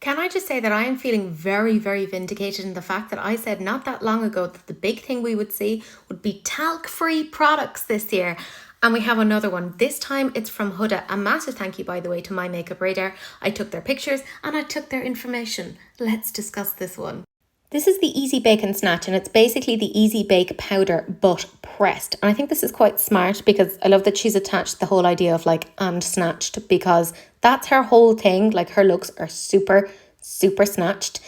Can I just say that I am feeling very, very vindicated in the fact that I said not that long ago that the big thing we would see would be talc-free products this year. And we have another one. This time it's from Huda. A massive thank you, by the way, to My Makeup Radar. I took their pictures and I took their information. Let's discuss this one. This is the Easy Bake and Snatch, and it's basically the Easy Bake powder but pressed. And I think this is quite smart because I love that she's attached the whole idea of like and snatched, because that's her whole thing. Like her looks are super, super snatched.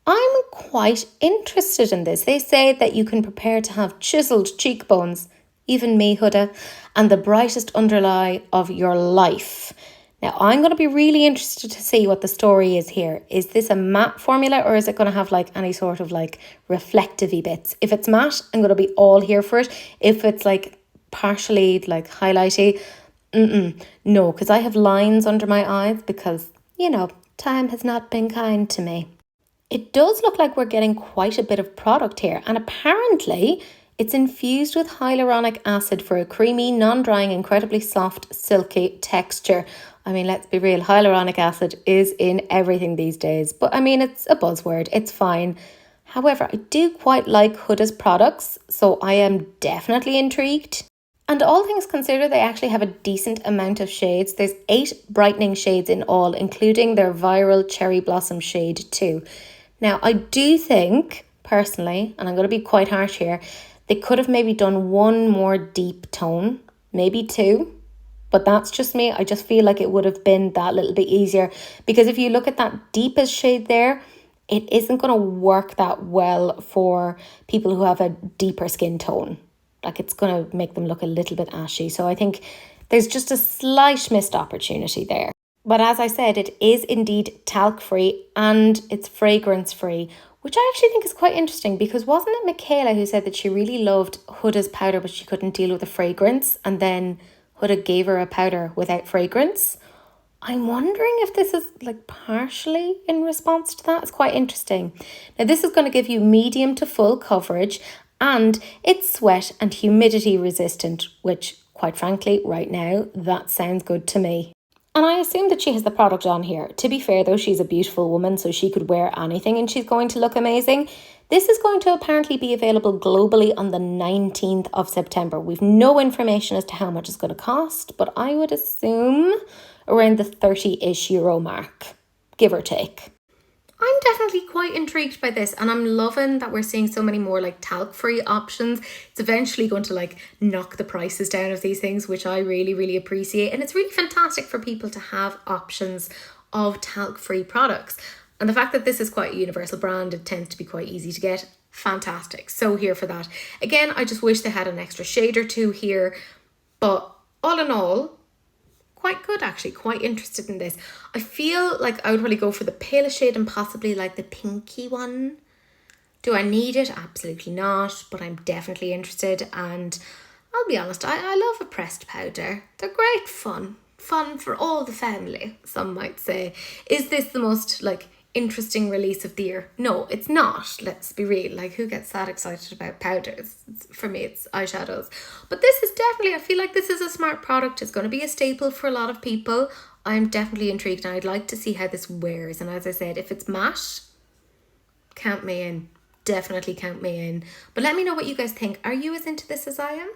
I'm quite interested in this. They say that you can prepare to have chiseled cheekbones, even me, Huda, and the brightest underlie of your life. Now, I'm going to be really interested to see what the story is here. Is this a matte formula, or is it going to have like any sort of like reflective-y bits? If it's matte, I'm going to be all here for it. If it's like partially like highlighty, no, because I have lines under my eyes because, you know, time has not been kind to me. It does look like we're getting quite a bit of product here, and apparently it's infused with hyaluronic acid for a creamy, non-drying, incredibly soft, silky texture. I mean, let's be real, hyaluronic acid is in everything these days, but I mean, it's a buzzword, it's fine. However, I do quite like Huda's products, so I am definitely intrigued. And all things considered, they actually have a decent amount of shades. There's 8 brightening shades in all, including their viral cherry blossom shade too. Now, I do think, personally, and I'm going to be quite harsh here, they could have maybe done one more deep tone, maybe 2. But that's just me. I just feel like it would have been that little bit easier. Because if you look at that deepest shade there, it isn't going to work that well for people who have a deeper skin tone. Like it's going to make them look a little bit ashy. So I think there's just a slight missed opportunity there. But as I said, it is indeed talc-free and it's fragrance-free, which I actually think is quite interesting, because wasn't it Michaela who said that she really loved Huda's powder but she couldn't deal with the fragrance, and then Huda gave her a powder without fragrance? I'm wondering if this is like partially in response to that. It's quite interesting. Now this is going to give you medium to full coverage, and it's sweat and humidity resistant, which quite frankly right now that sounds good to me. And I assume that she has the product on here. To be fair though, she's a beautiful woman, so she could wear anything and she's going to look amazing. This is going to apparently be available globally on the 19th of September. We've no information as to how much it's going to cost, but I would assume around the 30-ish euro mark, give or take. I'm definitely quite intrigued by this, and I'm loving that we're seeing so many more like talc-free options. It's eventually going to like knock the prices down of these things, which I really, really appreciate. And it's really fantastic for people to have options of talc-free products. And the fact that this is quite a universal brand, it tends to be quite easy to get. Fantastic. So here for that. Again, I just wish they had an extra shade or two here, but all in all, quite good actually, quite interested in this. I feel like I would probably go for the paler shade and possibly like the pinky one. Do I need it? Absolutely not, but I'm definitely interested, and I'll be honest, I love a pressed powder. They're great fun. Fun for all the family, some might say. Is this the most like interesting release of the year? No, it's not. Let's be real. Like, who gets that excited about powders? For me, it's eyeshadows. But this is definitely, I feel like this is a smart product. It's going to be a staple for a lot of people. I'm definitely intrigued, and I'd like to see how this wears. And as I said, if it's matte, count me in. Definitely count me in. But let me know what you guys think. Are you as into this as I am?